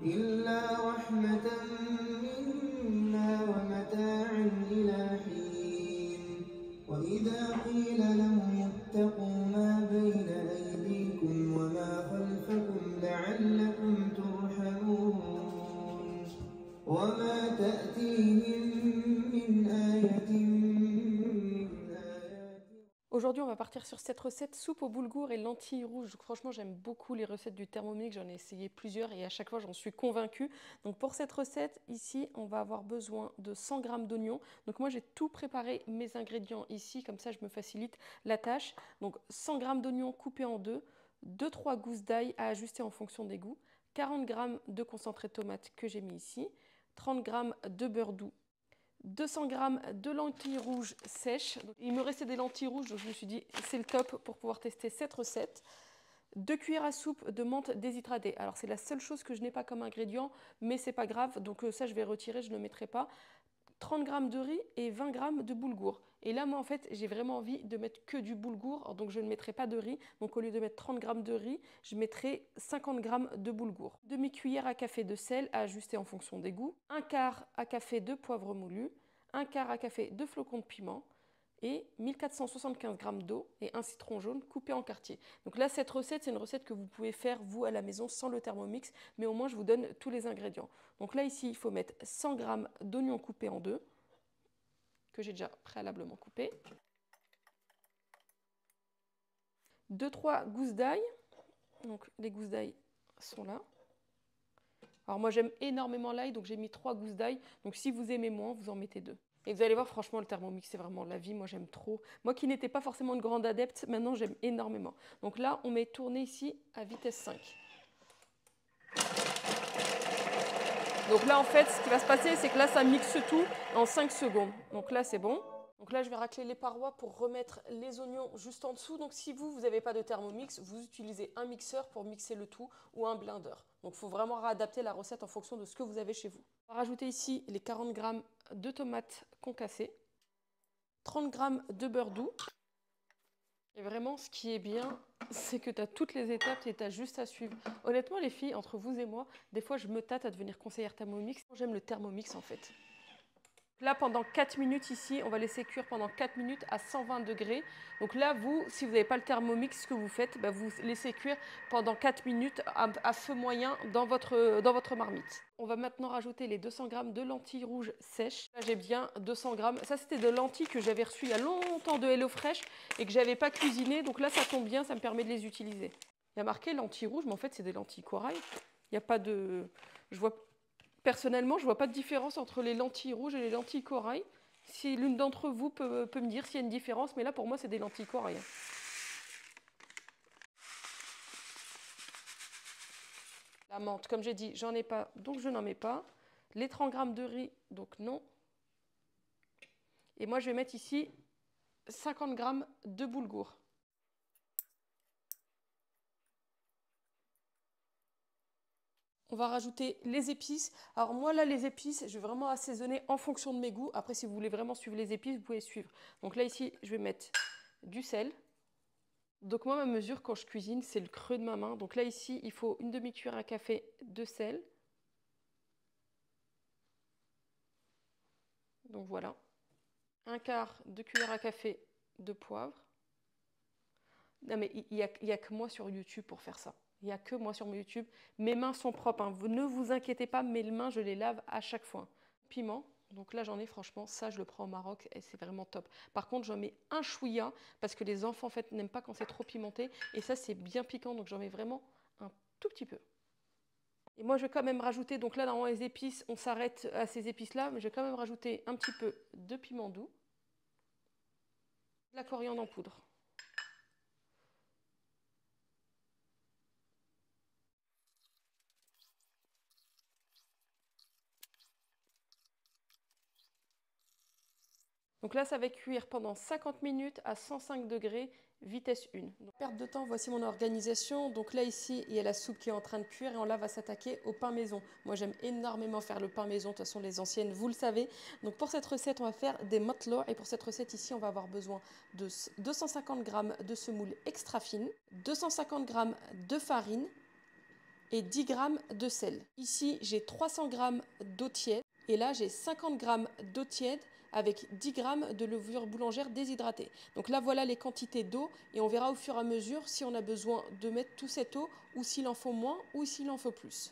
إلا رحمة منا ومتاعا إلى حين وإذا قيل لهم اتقوا ما بين أيديكم وما خلفكم لعلكم ترحمون وما تأتيهم من آية Aujourd'hui, on va partir sur cette recette soupe au boulgour et lentilles rouges. Donc, franchement, j'aime beaucoup les recettes du Thermomix. J'en ai essayé plusieurs et à chaque fois, j'en suis convaincue. Donc, pour cette recette, ici, on va avoir besoin de 100 g d'oignons. Donc, moi, j'ai tout préparé mes ingrédients ici. Comme ça, je me facilite la tâche. Donc, 100 g d'oignons coupés en deux, 2-3 gousses d'ail à ajuster en fonction des goûts, 40 g de concentré de tomate que j'ai mis ici, 30 g de beurre doux, 200 g de lentilles rouges sèches. Donc, il me restait des lentilles rouges, donc je me suis dit c'est le top pour pouvoir tester cette recette. 2 cuillères à soupe de menthe déshydratée. Alors c'est la seule chose que je n'ai pas comme ingrédient, mais c'est pas grave, donc ça je vais retirer, je ne le mettrai pas. 30 g de riz et 20 g de boulgour. Et là, moi, en fait, j'ai vraiment envie de mettre que du boulgour, donc je ne mettrai pas de riz. Donc, au lieu de mettre 30 g de riz, je mettrai 50 g de boulgour. Demi-cuillère à café de sel à ajuster en fonction des goûts. Un quart à café de poivre moulu. Un quart à café de flocons de piment. Et 1475 g d'eau et un citron jaune coupé en quartiers. Donc là, cette recette, c'est une recette que vous pouvez faire, vous, à la maison, sans le Thermomix, mais au moins, je vous donne tous les ingrédients. Donc là, ici, il faut mettre 100 g d'oignons coupés en deux, que j'ai déjà préalablement coupés. 2-3 gousses d'ail. Donc les gousses d'ail sont là. Alors moi, j'aime énormément l'ail, donc j'ai mis 3 gousses d'ail. Donc si vous aimez moins, vous en mettez 2. Et vous allez voir, franchement, le Thermomix, c'est vraiment la vie. Moi, j'aime trop. Moi qui n'étais pas forcément une grande adepte, maintenant, j'aime énormément. Donc là, on met tourner ici à vitesse 5. Donc là, en fait, ce qui va se passer, c'est que là, ça mixe tout en 5 secondes. Donc là, c'est bon. Donc là, je vais racler les parois pour remettre les oignons juste en dessous. Donc si vous n'avez pas de Thermomix, vous utilisez un mixeur pour mixer le tout ou un blender. Donc il faut vraiment réadapter la recette en fonction de ce que vous avez chez vous. On va rajouter ici les 40 g de tomates concassées, 30 g de beurre doux. Et vraiment, ce qui est bien, c'est que tu as toutes les étapes et tu as juste à suivre. Honnêtement, les filles, entre vous et moi, des fois, je me tâte à devenir conseillère Thermomix. J'aime le Thermomix, en fait. Là, pendant 4 minutes ici, on va laisser cuire pendant 4 minutes à 120 degrés. Donc là, vous, si vous n'avez pas le Thermomix, ce que vous faites, vous laissez cuire pendant 4 minutes à feu moyen dans votre marmite. On va maintenant rajouter les 200 g de lentilles rouges sèches. Là, j'ai bien 200 g. Ça, c'était de lentilles que j'avais reçues il y a longtemps de HelloFresh et que je n'avais pas cuisinées. Donc là, ça tombe bien, ça me permet de les utiliser. Il y a marqué lentilles rouges, mais en fait, c'est des lentilles corail. Il n'y a pas de... Personnellement, je ne vois pas de différence entre les lentilles rouges et les lentilles corail. Si l'une d'entre vous peut me dire s'il y a une différence, mais là, pour moi, c'est des lentilles corail. La menthe, comme j'ai dit, j'en ai pas, donc je n'en mets pas. Les 30 g de riz, donc non. Et moi, je vais mettre ici 50 g de boulgour. On va rajouter les épices. Alors moi là, les épices, je vais vraiment assaisonner en fonction de mes goûts. Après, si vous voulez vraiment suivre les épices, vous pouvez suivre. Donc là, ici, je vais mettre du sel. Donc moi, ma mesure quand je cuisine, c'est le creux de ma main. Donc là, ici, il faut une demi-cuillère à café de sel. Donc voilà. Un quart de cuillère à café de poivre. Non mais il n'y a que moi sur YouTube pour faire ça. Il n'y a que moi sur YouTube. Mes mains sont propres, hein. Ne vous inquiétez pas, mes mains, je les lave à chaque fois. Piment. Donc là, j'en ai franchement, ça, je le prends au Maroc et c'est vraiment top. Par contre, j'en mets un chouïa parce que les enfants, en fait, n'aiment pas quand c'est trop pimenté. Et ça, c'est bien piquant, donc j'en mets vraiment un tout petit peu. Et moi, je vais quand même rajouter, donc là, dans les épices, on s'arrête à ces épices-là, mais je vais quand même rajouter un petit peu de piment doux, de la coriandre en poudre. Donc là, ça va cuire pendant 50 minutes à 105 degrés, vitesse 1. Donc, perte de temps, voici mon organisation. Donc là, ici, il y a la soupe qui est en train de cuire et on là va s'attaquer au pain maison. Moi, j'aime énormément faire le pain maison. De toute façon, les anciennes, vous le savez. Donc pour cette recette, on va faire des motlots. Et pour cette recette ici, on va avoir besoin de 250 g de semoule extra fine, 250 g de farine, et 10 g de sel. Ici, j'ai 300 g d'eau tiède et là, j'ai 50 g d'eau tiède avec 10 g de levure boulangère déshydratée. Donc là, voilà les quantités d'eau et on verra au fur et à mesure si on a besoin de mettre toute cette eau ou s'il en faut moins ou s'il en faut plus.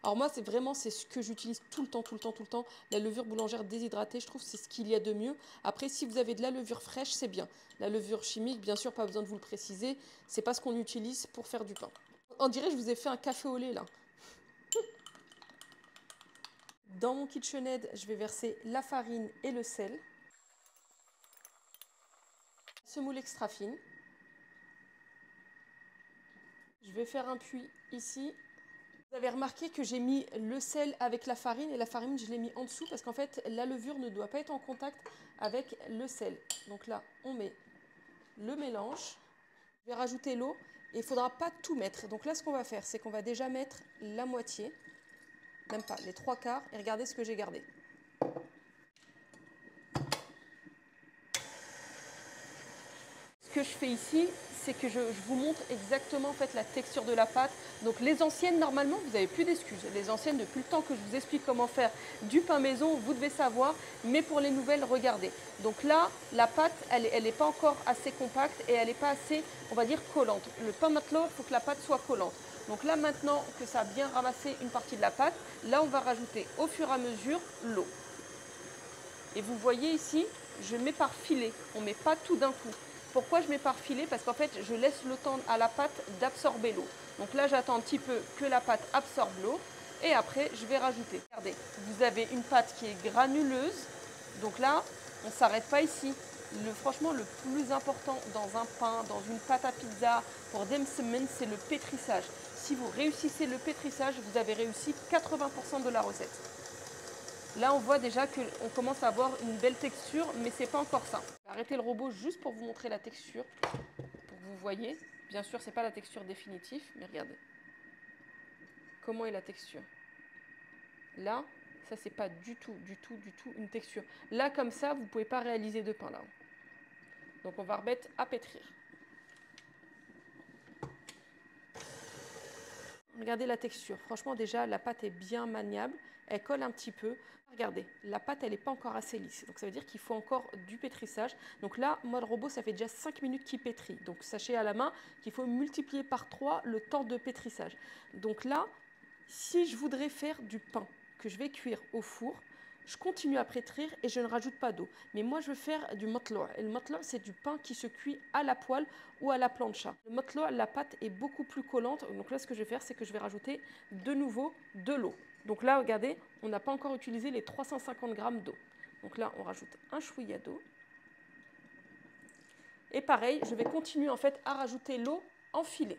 Alors moi, c'est ce que j'utilise tout le temps, la levure boulangère déshydratée, je trouve que c'est ce qu'il y a de mieux. Après, si vous avez de la levure fraîche, c'est bien. La levure chimique, bien sûr, pas besoin de vous le préciser, c'est pas ce qu'on utilise pour faire du pain. On dirait que je vous ai fait un café au lait là. Dans mon KitchenAid, je vais verser la farine et le sel. Semoule extra fine. Je vais faire un puits ici. Vous avez remarqué que j'ai mis le sel avec la farine et la farine, je l'ai mis en dessous parce qu'en fait, la levure ne doit pas être en contact avec le sel. Donc là, on met le mélange. Je vais rajouter l'eau et il ne faudra pas tout mettre. Donc là, ce qu'on va faire, c'est qu'on va déjà mettre la moitié, même pas, les 3/4 et regardez ce que j'ai gardé. Ce que je fais ici, c'est que je vous montre exactement en fait, la texture de la pâte. Donc les anciennes, normalement, vous n'avez plus d'excuses. Les anciennes, depuis le temps que je vous explique comment faire du pain maison, vous devez savoir. Mais pour les nouvelles, regardez. Donc là, la pâte, elle n'est pas encore assez compacte et elle n'est pas assez, on va dire, collante. Le pain matelot, il faut que la pâte soit collante. Donc là, maintenant que ça a bien ramassé une partie de la pâte, là, on va rajouter au fur et à mesure l'eau. Et vous voyez ici, je mets par filet. On ne met pas tout d'un coup. Pourquoi je mets par filet? Parce qu'en fait, je laisse le temps à la pâte d'absorber l'eau. Donc là, j'attends un petit peu que la pâte absorbe l'eau. Et après, je vais rajouter. Regardez, vous avez une pâte qui est granuleuse. Donc là, on ne s'arrête pas ici. Franchement, le plus important dans un pain, dans une pâte à pizza, pour des semaines, c'est le pétrissage. Si vous réussissez le pétrissage, vous avez réussi 80% de la recette. Là, on voit déjà qu'on commence à avoir une belle texture, mais ce n'est pas encore ça. Je vais arrêter le robot juste pour vous montrer la texture, pour que vous voyez. Bien sûr, ce n'est pas la texture définitive, mais regardez. Comment est la texture? Là, ça, c'est pas du tout une texture. Là, comme ça, vous ne pouvez pas réaliser de pain, là. Donc, on va remettre à pétrir. Regardez la texture. Franchement, déjà, la pâte est bien maniable. Elle colle un petit peu. Regardez, la pâte, elle n'est pas encore assez lisse. Donc, ça veut dire qu'il faut encore du pétrissage. Donc là, moi, le robot, ça fait déjà 5 minutes qu'il pétrit. Donc, sachez à la main qu'il faut multiplier par 3 le temps de pétrissage. Donc là, si je voudrais faire du pain que je vais cuire au four, je continue à pétrir et je ne rajoute pas d'eau. Mais moi, je veux faire du matloa. Et le matloa, c'est du pain qui se cuit à la poêle ou à la plancha. Le matloa, la pâte est beaucoup plus collante. Donc là, ce que je vais faire, c'est que je vais rajouter de nouveau de l'eau. Donc là, regardez, on n'a pas encore utilisé les 350 g d'eau. Donc là, on rajoute un chouïa d'eau. Et pareil, je vais continuer en fait à rajouter l'eau en filet.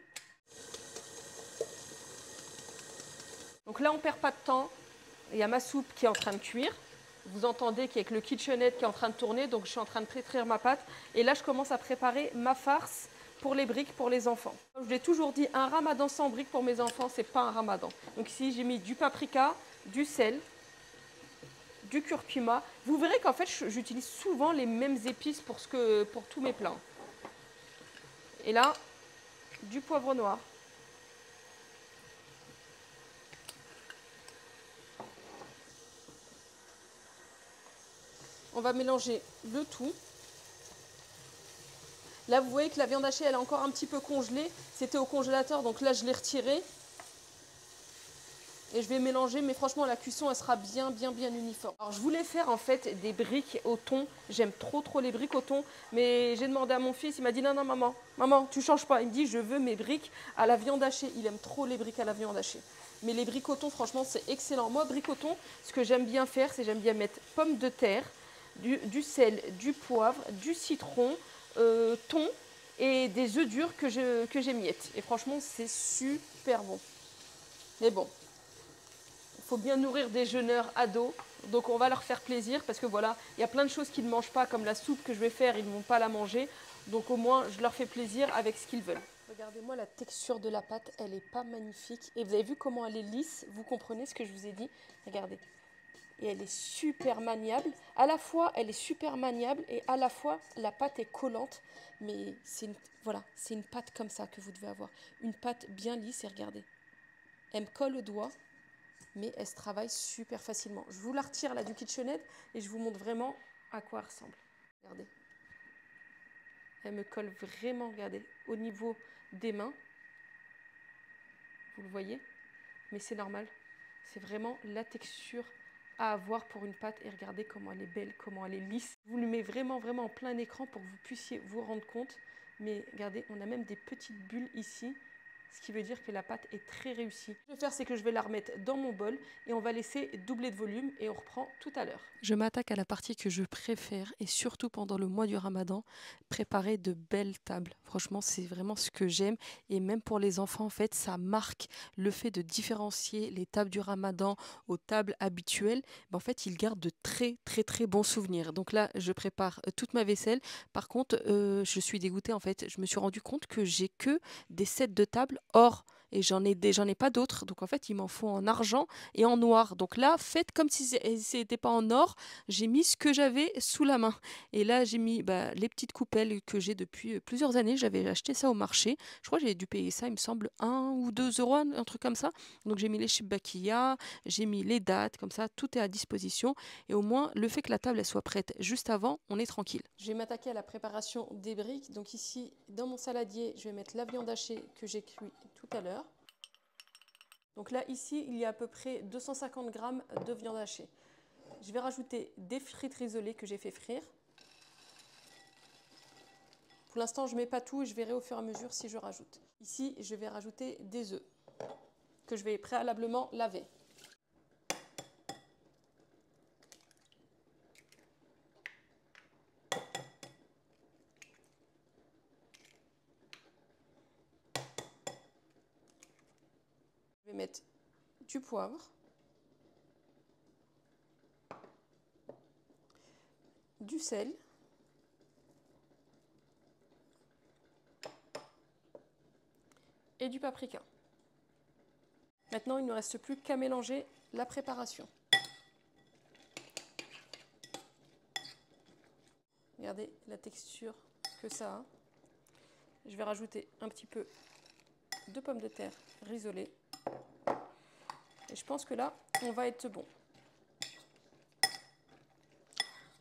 Donc là, on ne perd pas de temps. Il y a ma soupe qui est en train de cuire. Vous entendez qu'avec le KitchenAid qui est en train de tourner, donc je suis en train de pétrir ma pâte. Et là, je commence à préparer ma farce pour les briques pour les enfants. Comme je l'ai toujours dit, un ramadan sans briques pour mes enfants, c'est pas un ramadan. Donc ici, j'ai mis du paprika, du sel, du curcuma. Vous verrez qu'en fait, j'utilise souvent les mêmes épices pour tous mes plats. Et là, du poivre noir. On va mélanger le tout. Là, vous voyez que la viande hachée, elle est encore un petit peu congelée. C'était au congélateur, donc là, je l'ai retirée. Et je vais mélanger, mais franchement, la cuisson, elle sera bien uniforme. Alors, je voulais faire, en fait, des briques au thon. J'aime trop les briques au thon. Mais j'ai demandé à mon fils, il m'a dit, non, maman, tu changes pas. Il me dit, je veux mes briques à la viande hachée. Il aime trop les briques à la viande hachée. Mais les briques au thon, franchement, c'est excellent. Moi, briques au thon, ce que j'aime bien faire, c'est j'aime bien mettre pommes de terre, du sel, du poivre, du citron, thon et des œufs durs que j'émiette. Et franchement, c'est super bon. Mais bon, il faut bien nourrir des jeûneurs ados. Donc on va leur faire plaisir parce que voilà, il y a plein de choses qu'ils ne mangent pas, comme la soupe que je vais faire, ils ne vont pas la manger. Donc au moins, je leur fais plaisir avec ce qu'ils veulent. Regardez-moi la texture de la pâte, elle n'est pas magnifique. Et vous avez vu comment elle est lisse, vous comprenez ce que je vous ai dit? Regardez. Et elle est super maniable. À la fois, elle est super maniable et à la fois, la pâte est collante. Mais voilà, c'est une pâte comme ça que vous devez avoir. Une pâte bien lisse et regardez. Elle me colle au doigt, mais elle se travaille super facilement. Je vous la retire là du KitchenAid et je vous montre vraiment à quoi elle ressemble. Regardez. Elle me colle vraiment, regardez, au niveau des mains. Vous le voyez? Mais c'est normal. C'est vraiment la texture à avoir pour une pâte. Et regardez comment elle est belle, comment elle est lisse. Je vous le mets vraiment, vraiment en plein écran pour que vous puissiez vous rendre compte. Mais regardez, on a même des petites bulles ici, ce qui veut dire que la pâte est très réussie. Ce que je vais faire, c'est que je vais la remettre dans mon bol et on va laisser doubler de volume et on reprend tout à l'heure. Je m'attaque à la partie que je préfère et surtout pendant le mois du Ramadan, préparer de belles tables. Franchement, c'est vraiment ce que j'aime et même pour les enfants, en fait, ça marque le fait de différencier les tables du Ramadan aux tables habituelles. En fait, ils gardent de très, très, très bons souvenirs. Donc là, je prépare toute ma vaisselle. Par contre, je suis dégoûtée, en fait. Je me suis rendu compte que j'ai que des sets de table or et j'en ai pas d'autres. Donc en fait, il m'en faut en argent et en noir. Donc là, faites comme si c'était pas en or. J'ai mis ce que j'avais sous la main. Et là, j'ai mis les petites coupelles que j'ai depuis plusieurs années. J'avais acheté ça au marché. Je crois que j'ai dû payer ça, il me semble, 1 ou 2 euros, un truc comme ça. Donc j'ai mis les shibakiya, j'ai mis les dates, comme ça, tout est à disposition. Et au moins, le fait que la table elle soit prête juste avant, on est tranquille. Je vais m'attaquer à la préparation des briques. Donc ici, dans mon saladier, je vais mettre la viande hachée que j'ai cuit tout à l'heure. Donc là, ici, il y a à peu près 250 g de viande hachée. Je vais rajouter des frites risolées que j'ai fait frire. Pour l'instant, je ne mets pas tout et je verrai au fur et à mesure si je rajoute. Ici, je vais rajouter des œufs que je vais préalablement laver. Je vais mettre du poivre, du sel, et du paprika. Maintenant, il ne reste plus qu'à mélanger la préparation. Regardez la texture que ça a. Je vais rajouter un petit peu de pommes de terre risolées. Et je pense que là, on va être bon.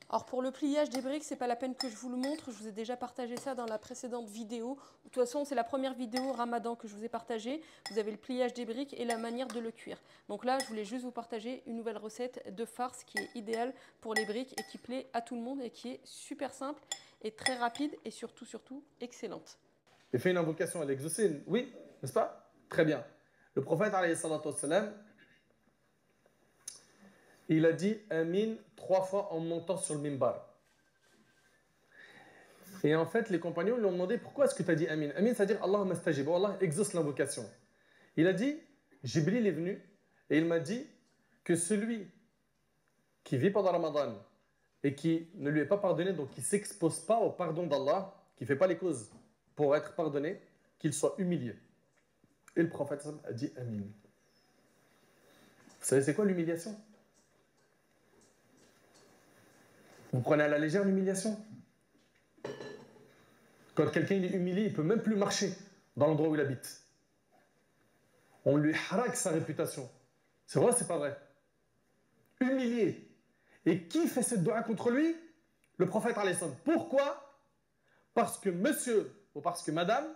Alors pour le pliage des briques, c'est pas la peine que je vous le montre. Je vous ai déjà partagé ça dans la précédente vidéo. De toute façon, c'est la première vidéo Ramadan que je vous ai partagée. Vous avez le pliage des briques et la manière de le cuire. Donc là, je voulais juste vous partager une nouvelle recette de farce qui est idéale pour les briques et qui plaît à tout le monde et qui est super simple et très rapide et surtout excellente. Il fait une invocation à l'exaucé, oui, n'est-ce pas? Très bien. Le prophète, alayhi salatu wassalam, il a dit Amin 3 fois en montant sur le mimbar. Et en fait, les compagnons lui ont demandé pourquoi est-ce que tu as dit Amin? Amin, c'est-à-dire Allahumma stajib, Allah exauce l'invocation. Il a dit Jibril est venu et il m'a dit que celui qui vit pendant Ramadan et qui ne lui est pas pardonné, donc qui ne s'expose pas au pardon d'Allah, qui ne fait pas les causes pour être pardonné, qu'il soit humilié. Et le prophète a dit Amin. Vous savez, c'est quoi l'humiliation? Vous prenez à la légère l'humiliation? Quand quelqu'un est humilié, il ne peut même plus marcher dans l'endroit où il habite. On lui haraque sa réputation. C'est vrai, c'est pas vrai? Humilié. Et qui fait cette doua contre lui? Le prophète alayhi salam. Pourquoi? Parce que monsieur, ou parce que madame,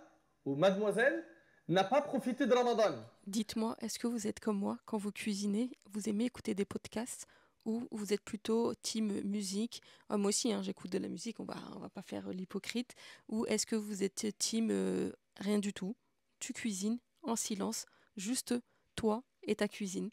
ou mademoiselle, n'a pas profité de Ramadan. Dites-moi, est-ce que vous êtes comme moi quand vous cuisinez, vous aimez écouter des podcasts ou vous êtes plutôt team musique? Moi aussi, j'écoute de la musique, on va pas faire l'hypocrite. Ou est-ce que vous êtes team rien du tout? Tu cuisines en silence, juste toi et ta cuisine.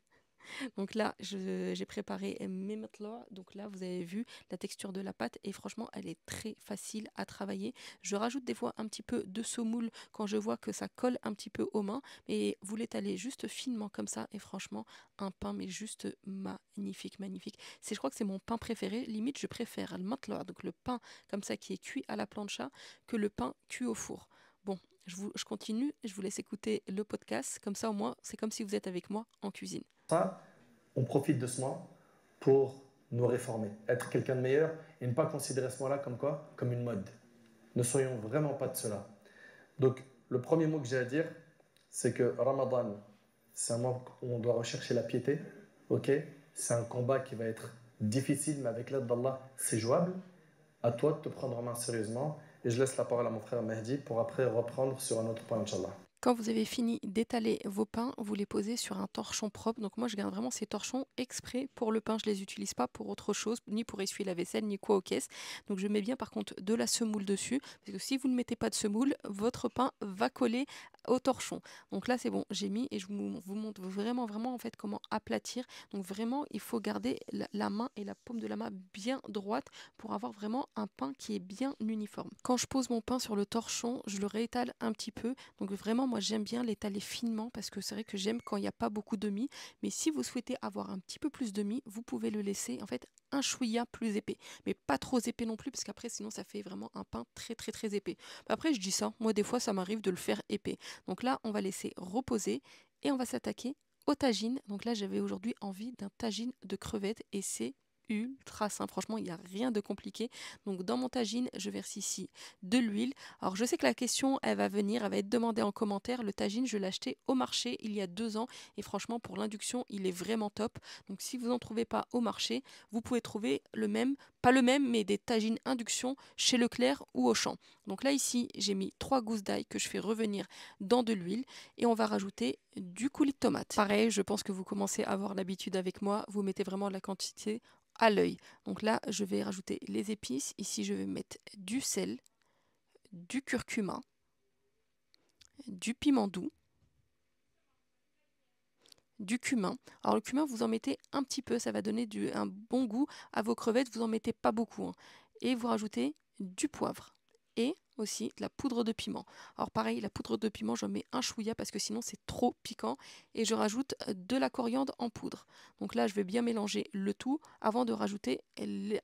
Donc là, j'ai préparé mes matelas. Donc là, vous avez vu la texture de la pâte et franchement, elle est très facile à travailler. Je rajoute des fois un petit peu de semoule quand je vois que ça colle un petit peu aux mains. Mais vous l'étalez juste finement comme ça et franchement, un pain mais juste magnifique, magnifique. Je crois que c'est mon pain préféré. Limite, je préfère le matelas, donc le pain comme ça qui est cuit à la plancha, que le pain cuit au four. Bon, je continue, je vous laisse écouter le podcast. Comme ça, au moins, c'est comme si vous êtes avec moi en cuisine. Ça, on profite de ce mois pour nous réformer, être quelqu'un de meilleur et ne pas considérer ce mois-là comme quoi? Comme une mode. Ne soyons vraiment pas de cela. Donc, le premier mot que j'ai à dire, c'est que Ramadan, c'est un mois où on doit rechercher la piété. Ok? C'est un combat qui va être difficile, mais avec l'aide d'Allah, c'est jouable. À toi de te prendre en main sérieusement. Et je laisse la parole à mon frère Mehdi pour après reprendre sur un autre point, Inch'Allah. Quand vous avez fini d'étaler vos pains, vous les posez sur un torchon propre. Donc moi, je garde vraiment ces torchons exprès pour le pain. Je ne les utilise pas pour autre chose, ni pour essuyer la vaisselle, ni quoi aux caisses. Donc je mets bien par contre de la semoule dessus. Parce que si vous ne mettez pas de semoule, votre pain va coller au torchon. Donc là, c'est bon, j'ai mis et je vous montre vraiment, vraiment en fait comment aplatir. Donc vraiment, il faut garder la main et la paume de la main bien droite pour avoir vraiment un pain qui est bien uniforme. Quand je pose mon pain sur le torchon, je le réétale un petit peu. Donc vraiment, moi j'aime bien l'étaler finement parce que c'est vrai que j'aime quand il n'y a pas beaucoup de mie. Mais si vous souhaitez avoir un petit peu plus de mie, vous pouvez le laisser en fait un chouïa plus épais. Mais pas trop épais non plus parce qu'après sinon ça fait vraiment un pain très très très épais. Après je dis ça, moi des fois ça m'arrive de le faire épais. Donc là on va laisser reposer et on va s'attaquer au tagine. Donc là j'avais aujourd'hui envie d'un tagine de crevettes et c'est ultra simple, franchement il n'y a rien de compliqué. Donc dans mon tagine je verse ici de l'huile. Alors je sais que la question elle va venir, elle va être demandée en commentaire. Le tagine je l'ai acheté au marché il y a 2 ans et franchement pour l'induction il est vraiment top. Donc si vous n'en trouvez pas au marché, vous pouvez trouver le même, pas le même mais des tagines induction chez Leclerc ou Auchan. Donc là ici j'ai mis 3 gousses d'ail que je fais revenir dans de l'huile et on va rajouter du coulis de tomate. Pareil, je pense que vous commencez à avoir l'habitude avec moi, vous mettez vraiment la quantité à l'œil. Donc là, je vais rajouter les épices. Ici, je vais mettre du sel, du curcuma, du piment doux, du cumin. Alors le cumin, vous en mettez un petit peu, ça va donner un bon goût à vos crevettes. Vous en mettez pas beaucoup. Hein. Et vous rajoutez du poivre et aussi de la poudre de piment. Alors pareil, la poudre de piment, j'en mets un chouïa parce que sinon c'est trop piquant. Et je rajoute de la coriandre en poudre. Donc là, je vais bien mélanger le tout avant de rajouter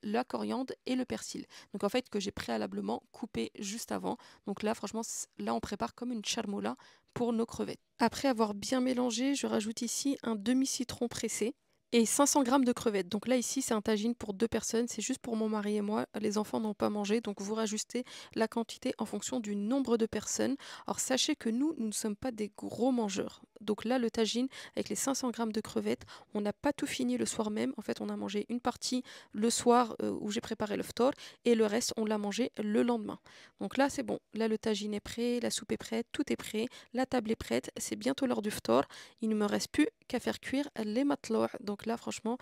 la coriandre et le persil. Donc en fait, que j'ai préalablement coupé juste avant. Donc là, franchement, là, on prépare comme une charmoula pour nos crevettes. Après avoir bien mélangé, je rajoute ici un demi-citron pressé et 500 g de crevettes. Donc là, ici, c'est un tagine pour 2 personnes. C'est juste pour mon mari et moi. Les enfants n'ont pas mangé. Donc vous rajustez la quantité en fonction du nombre de personnes. Alors sachez que nous ne sommes pas des gros mangeurs. Donc là, le tagine, avec les 500 g de crevettes, on n'a pas tout fini le soir même. En fait, on a mangé une partie le soir où j'ai préparé le ftor et le reste, on l'a mangé le lendemain. Donc là, c'est bon. Là, le tagine est prêt, la soupe est prête, tout est prêt. La table est prête. C'est bientôt l'heure du ftor. Il ne me reste plus qu'à faire cuire les matloa. Donc là, franchement,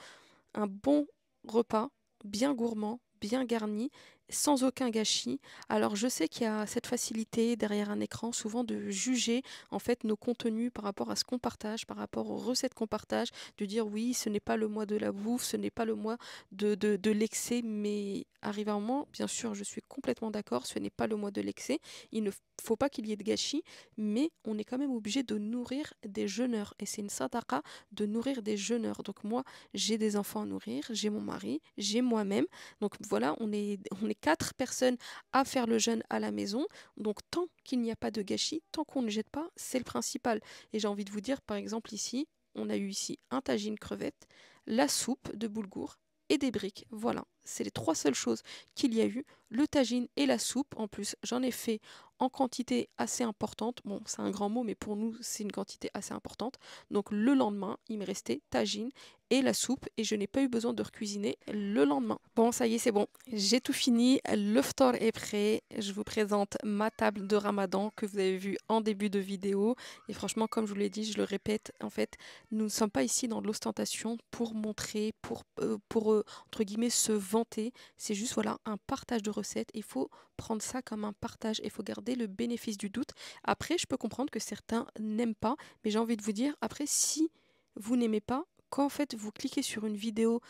un bon repas, bien gourmand, bien garni, sans aucun gâchis. Alors je sais qu'il y a cette facilité derrière un écran souvent de juger en fait nos contenus par rapport à ce qu'on partage, par rapport aux recettes qu'on partage, de dire oui ce n'est pas le mois de la bouffe, ce n'est pas le mois de l'excès, mais arrive un moment, bien sûr je suis complètement d'accord, ce n'est pas le mois de l'excès, il ne faut pas qu'il y ait de gâchis, mais on est quand même obligé de nourrir des jeûneurs et c'est une sadaqa de nourrir des jeûneurs. Donc moi j'ai des enfants à nourrir, j'ai mon mari, j'ai moi-même, donc voilà on est 4 personnes à faire le jeûne à la maison. Donc tant qu'il n'y a pas de gâchis, tant qu'on ne jette pas, c'est le principal. Et j'ai envie de vous dire, par exemple ici, on a eu ici un tagine crevette, la soupe de boulgour et des briques. Voilà, c'est les 3 seules choses qu'il y a eu. Le tagine et la soupe, en plus, j'en ai fait en quantité assez importante. Bon, c'est un grand mot, mais pour nous, c'est une quantité assez importante. Donc le lendemain, il me restait tagine et la soupe et je n'ai pas eu besoin de recuisiner le lendemain. Bon, ça y est, c'est bon. J'ai tout fini. Le ftor est prêt. Je vous présente ma table de Ramadan que vous avez vue en début de vidéo. Et franchement, comme je vous l'ai dit, je le répète, en fait, nous ne sommes pas ici dans l'ostentation pour montrer, pour entre guillemets, se vanter. C'est juste, voilà, un partage de recettes. Il faut prendre ça comme un partage. Il faut garder le bénéfice du doute. Après, je peux comprendre que certains n'aiment pas, mais j'ai envie de vous dire, après, si vous n'aimez pas, quand en fait vous cliquez sur une vidéo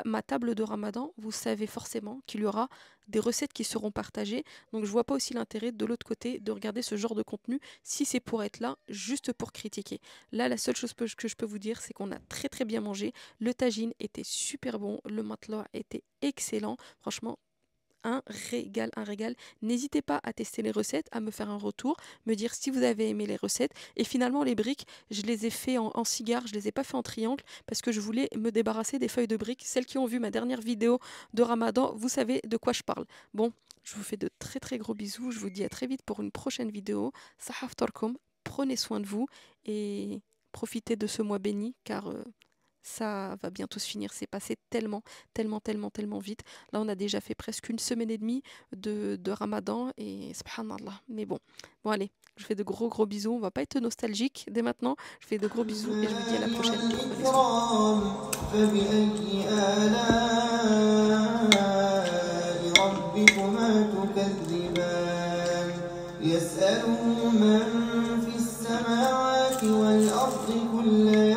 ma table de Ramadan, vous savez forcément qu'il y aura des recettes qui seront partagées. Donc je vois pas aussi l'intérêt de l'autre côté de regarder ce genre de contenu si c'est pour être là, juste pour critiquer. Là, la seule chose que je peux vous dire, c'est qu'on a très très bien mangé. Le tagine était super bon, le matla était excellent. Franchement, un régal, un régal. N'hésitez pas à tester les recettes, à me faire un retour, me dire si vous avez aimé les recettes. Et finalement, les briques, je les ai fait en cigare, je les ai pas fait en triangle parce que je voulais me débarrasser des feuilles de briques. Celles qui ont vu ma dernière vidéo de Ramadan, vous savez de quoi je parle. Bon, je vous fais de très très gros bisous. Je vous dis à très vite pour une prochaine vidéo. Sahaf Torkom, prenez soin de vous et profiter de ce mois béni, car ça va bientôt se finir. C'est passé tellement vite. Là, on a déjà fait presque une semaine et demie de Ramadan et subhanallah. Mais bon, allez, je fais de gros bisous. On va pas être nostalgique dès maintenant. Je fais de gros bisous et je vous dis à la prochaine. Prenez soin. فبأي آلاء ربكما تكذبان يسأله من في السماوات والأرض كل